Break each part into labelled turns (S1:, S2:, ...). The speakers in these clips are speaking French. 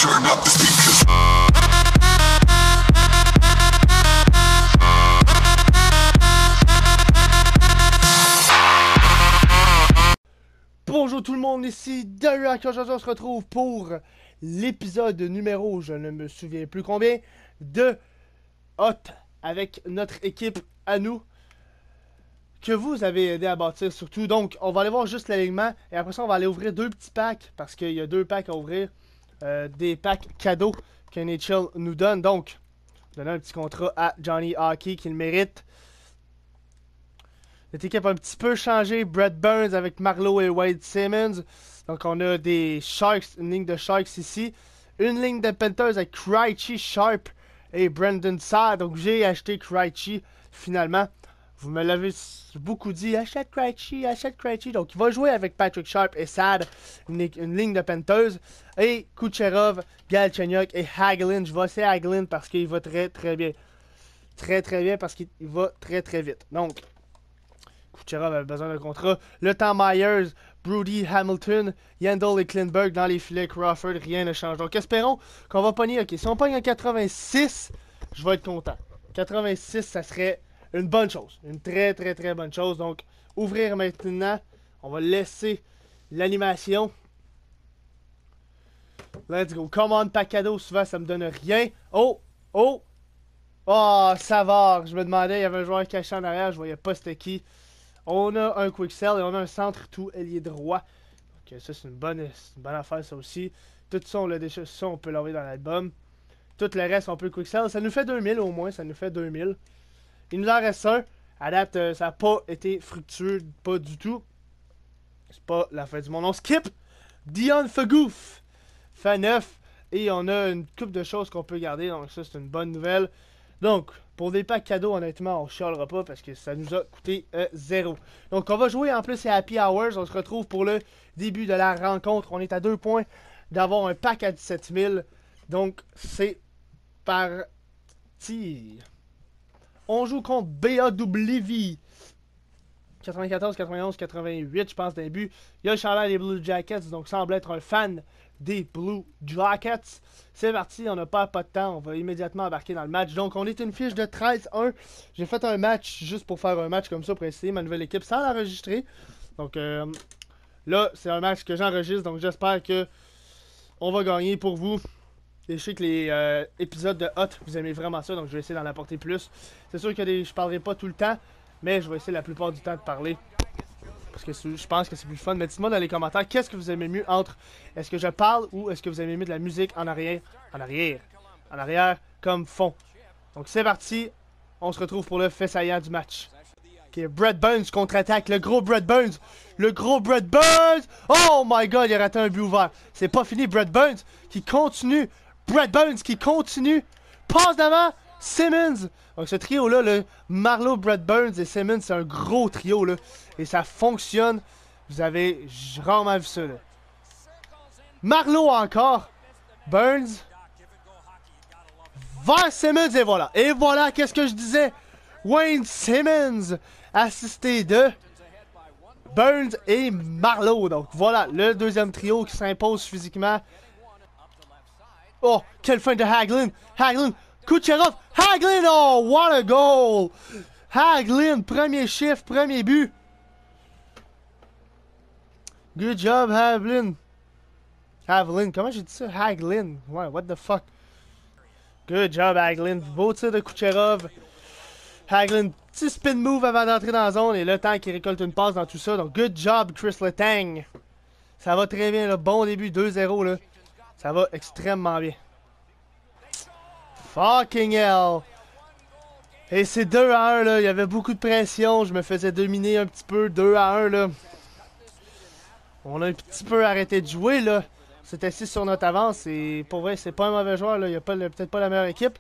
S1: Turn up the speakers.
S2: Bonjour tout le monde, ici Derek. Aujourd'hui on se retrouve pour l'épisode numéro, je ne me souviens plus combien, de Hot avec notre équipe à nous que vous avez aidé à bâtir surtout. Donc on va aller voir juste l'alignement et après ça on va aller ouvrir deux petits packs parce qu'il y a deux packs à ouvrir, des packs cadeaux que NHL nous donne. Donc donner un petit contrat à Johnny Hockey qui le mérite. Notre équipe a un petit peu changé. Brett Burns avec Marleau et Wade Simmons. Donc on a des Sharks, une ligne de Sharks ici. Une ligne de Panthers avec Krejci, Sharp et Brandon Saad. Donc j'ai acheté Krejci finalement. Vous me l'avez beaucoup dit, achète Krejci, achète Krejci. Donc il va jouer avec Patrick Sharp et Saad, une ligne de Panthers. Et Kucherov, Galchenyuk et Hagelin. Je vais essayer Hagelin parce qu'il va très très bien. Très très bien parce qu'il va très très vite. Donc Kucherov avait besoin d'un contrat. Le temps Myers, Brody, Hamilton, Yandel et Klingberg dans les filets. Crawford, rien ne change. Donc espérons qu'on va pogner. Ok, si on pogne en 86, je vais être content. 86, ça serait une bonne chose. Une très très très bonne chose. Donc ouvrir maintenant. On va laisser l'animation. Let's go. Come on, pack cadeau. Souvent ça me donne rien. Oh, oh. Oh, Savard. Je me demandais, il y avait un joueur caché en arrière. Je voyais pas c'était qui. On a un quick sell et on a un centre tout ailier droit. Donc ça c'est une bonne affaire ça aussi. Tout ça on l'a déjà, ça on peut l'envoyer dans l'album. Tout le reste on peut quick sell. Ça nous fait 2000 au moins, ça nous fait 2000. Il nous en reste un. À date ça n'a pas été fructueux, pas du tout. C'est pas la fin du monde. On skip Dion Fagoof. Fait 9. Et on a une couple de choses qu'on peut garder. Donc ça c'est une bonne nouvelle. Donc, pour des packs cadeaux, honnêtement, on chialera pas parce que ça nous a coûté 0. Donc, on va jouer en plus c'est Happy Hours. On se retrouve pour le début de la rencontre. On est à 2 points d'avoir un pack à 17 000. Donc, c'est parti. On joue contre BAWV. 94, 91, 88, je pense, d'un but. Il y a le chandail des Blue Jackets, donc semble être un fan des Blue Jackets. C'est parti, on n'a pas de temps, on va immédiatement embarquer dans le match. Donc on est une fiche de 13-1. J'ai fait un match juste pour faire un match comme ça, pour essayer ma nouvelle équipe sans l'enregistrer. Donc là, c'est un match que j'enregistre, donc j'espère que on va gagner pour vous. Et je sais que les épisodes de Hot, vous aimez vraiment ça, donc je vais essayer d'en apporter plus. C'est sûr que je parlerai pas tout le temps, mais je vais essayer la plupart du temps de parler. Parce que je pense que c'est plus fun. Mais dites-moi dans les commentaires, qu'est-ce que vous aimez mieux entre est-ce que je parle ou est-ce que vous aimez mieux de la musique en arrière, comme fond. Donc c'est parti, on se retrouve pour le fait saillant du match. Ok, Brett Burns contre-attaque, le gros Brett Burns, oh my god, il a raté un but ouvert. C'est pas fini, Brett Burns qui continue, passe d'avant, Simmons. Donc ce trio là, le Marleau, Brett Burns et Simmons, c'est un gros trio là. Et ça fonctionne. Vous avez rarement vu ça là. Marleau encore. Burns. Vers Simmons et voilà. Et voilà, qu'est-ce que je disais. Wayne Simmons. Assisté de Burns et Marleau. Donc voilà, le deuxième trio qui s'impose physiquement. Oh, quelle fin de Hagelin. Kucherov, Hagelin, oh, what a goal! Hagelin, premier chiffre, premier but. Good job, Hagelin. Comment j'ai dit ça? Hagelin, ouais, what the fuck? Good job, Hagelin. Beau tir de Kucherov. Hagelin, petit spin move avant d'entrer dans la zone et le temps qu'il récolte une passe dans tout ça. Donc, good job, Chris Letang. Ça va très bien, le bon début, 2-0, là. Ça va extrêmement bien. Fucking hell! Et c'est 2-1 là, il y avait beaucoup de pression, je me faisais dominer un petit peu, 2-1 là. On a un petit peu arrêté de jouer là. C'est assis sur notre avance et pour vrai, c'est pas un mauvais joueur là, il y a peut-être pas la meilleure équipe.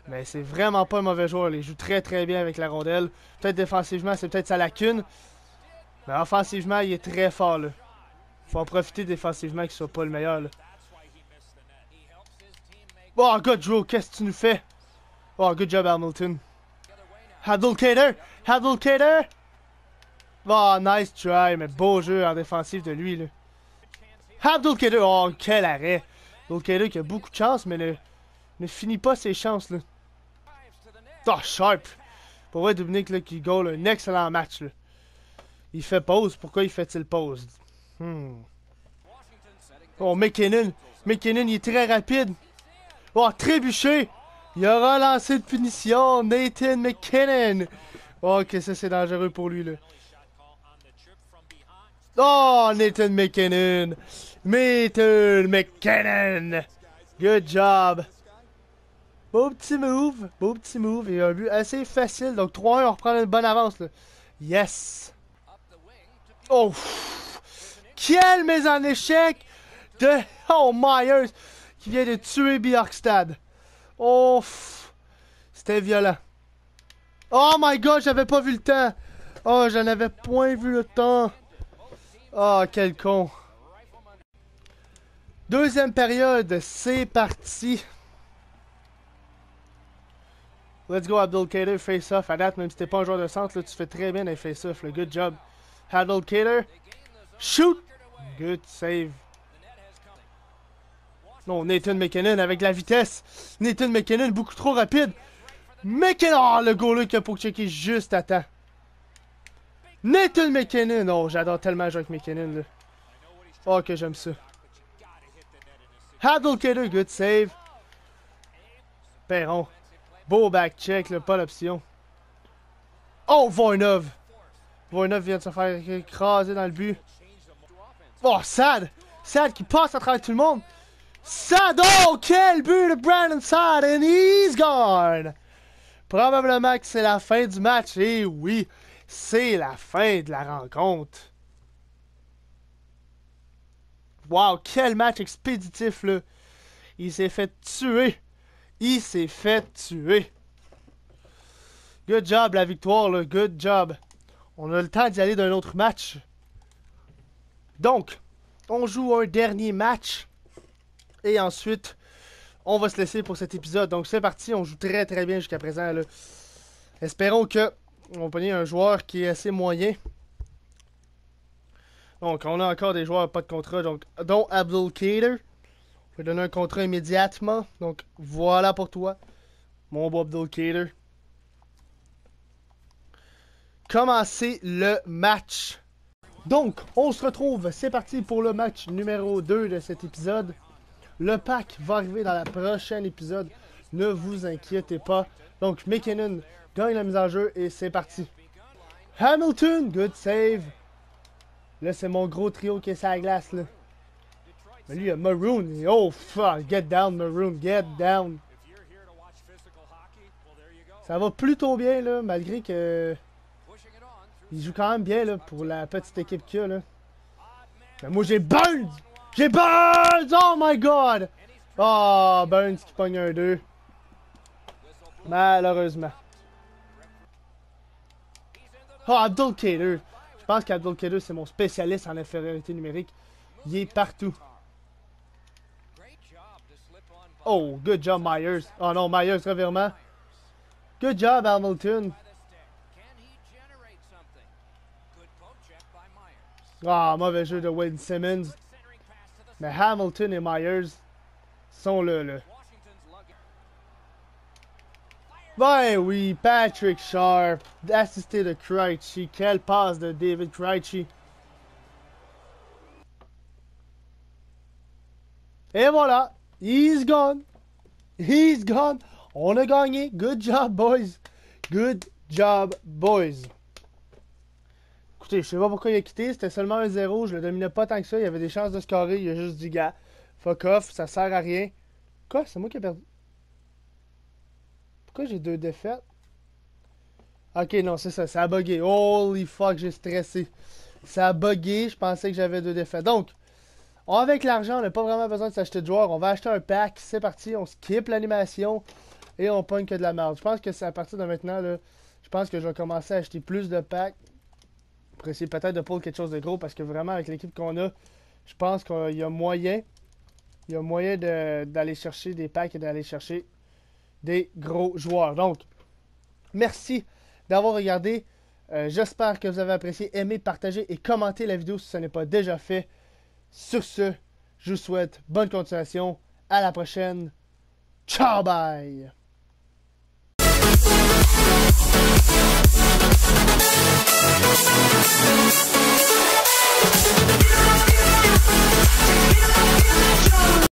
S2: Mais c'est vraiment pas un mauvais joueur, là. Il joue très très bien avec la rondelle. Peut-être défensivement, c'est peut-être sa lacune. Mais offensivement, il est très fort là. Faut en profiter défensivement qu'il soit pas le meilleur là. Oh, good Drew, qu'est-ce que tu nous fais? Oh, good job, Hamilton. Abdulkader! Oh, nice try, mais beau jeu en défensif de lui, là. Abdulkader, oh, quel arrêt! Abdulkader qui a beaucoup de chance, mais ne finit pas ses chances, là. Oh, Sharp! Pour vrai, Dominic, là, qui goal un excellent match, là. Il fait pause. Pourquoi il fait-il pause? Oh, McKinnon! McKinnon, il est très rapide. Oh, trébuché! Il a relancé de punition. Nathan McKinnon! Oh, ok, ça, c'est dangereux pour lui, là. Oh, Nathan McKinnon! Nathan McKinnon! Good job! Beau petit move. Beau petit move. Et un but assez facile. Donc 3-1, on reprend une bonne avance, là. Yes! Oh! Quelle mise en échec de Oh Myers qui vient de tuer Bjorkstad. Oh! C'était violent. Oh my god, j'avais pas vu le temps. Oh, j'en avais point vu le temps. Oh, quel con. Deuxième période, c'est parti. Let's go, Abdulkader, face-off. À date, même si t'es pas un joueur de centre, là, tu fais très bien les face-off. Good job. Abdulkader. Shoot! Good save. Non, Nathan McKinnon avec la vitesse. Nathan McKinnon, beaucoup trop rapide. McKinnon! Oh, le goaler qui a pour checker juste à temps. Nathan McKinnon! Oh, j'adore tellement jouer avec McKinnon, là. Oh, que j'aime ça. Abdulkader, good save. Perron. Beau back check, là, pas l'option. Oh, Voinov! Voinov vient de se faire écraser dans le but. Oh, Sad! Sad qui passe à travers tout le monde. Sad! Oh, quel but de Brandon Sad! And he's gone! Probablement que c'est la fin du match. Et oui, c'est la fin de la rencontre. Wow, quel match expéditif, là. Il s'est fait tuer. Il s'est fait tuer. Good job, la victoire, là. Good job. On a le temps d'y aller d'un autre match. Donc, on joue un dernier match. Et ensuite, on va se laisser pour cet épisode. Donc, c'est parti. On joue très très bien jusqu'à présent, là. Espérons que on va prendre un joueur qui est assez moyen. Donc, on a encore des joueurs pas de contrat. Donc, dont Abdulkader. Je vais donner un contrat immédiatement. Donc, voilà pour toi, mon beau Abdulkader. Commencer le match. Donc, on se retrouve. C'est parti pour le match numéro 2 de cet épisode. Le pack va arriver dans le prochain épisode. Ne vous inquiétez pas. Donc, McKinnon gagne la mise en jeu et c'est parti. Hamilton, good save. Là, c'est mon gros trio qui est sur la glace, là. Mais lui, il y a Maroon. Oh, fuck. Get down, Maroon. Get down. Ça va plutôt bien, là, malgré que... Il joue quand même bien, là, pour la petite équipe qu'il y a, là. Mais moi, j'ai Burns! J'ai Burns! Oh my god! Oh, Burns qui pogne un 2. Malheureusement. Oh, Abdulkader. Je pense qu'Abdulkader, c'est mon spécialiste en infériorité numérique. Il est partout. Oh, good job, Myers. Oh non, Myers, revirement. Good job, Hamilton. Ah, mauvais jeu de Wade Simmons. Mais Hamilton et Myers sont là. Ben oui, Patrick Sharp, assisté de Krejci. Quelle passe de David Krejci. Et voilà, he's gone. He's gone. On a gagné. Good job, boys. Good job, boys. Écoutez, je sais pas pourquoi il a quitté. C'était seulement 1-0. Je le dominais pas tant que ça. Il y avait des chances de scorer. Il a juste dit, gars, fuck off, ça sert à rien. Quoi? C'est moi qui ai perdu. Pourquoi j'ai 2 défaites? Ok, non, c'est ça. Ça a bugué. Holy fuck, j'ai stressé. Ça a bugué. Je pensais que j'avais 2 défaites. Donc, avec l'argent, on n'a pas vraiment besoin de s'acheter de joueurs. On va acheter un pack. C'est parti. On skip l'animation. Et on pogne que de la merde. Je pense que c'est à partir de maintenant, là. Je pense que je vais commencer à acheter plus de packs. Pour essayer peut-être de pull quelque chose de gros. Parce que vraiment, avec l'équipe qu'on a, je pense qu'il y a moyen. Il y a moyen d'aller chercher des packs et d'aller chercher des gros joueurs. Donc, merci d'avoir regardé. J'espère que vous avez apprécié, aimé, partagé et commenté la vidéo si ce n'est pas déjà fait. Sur ce, je vous souhaite bonne continuation. À la prochaine. Ciao, bye!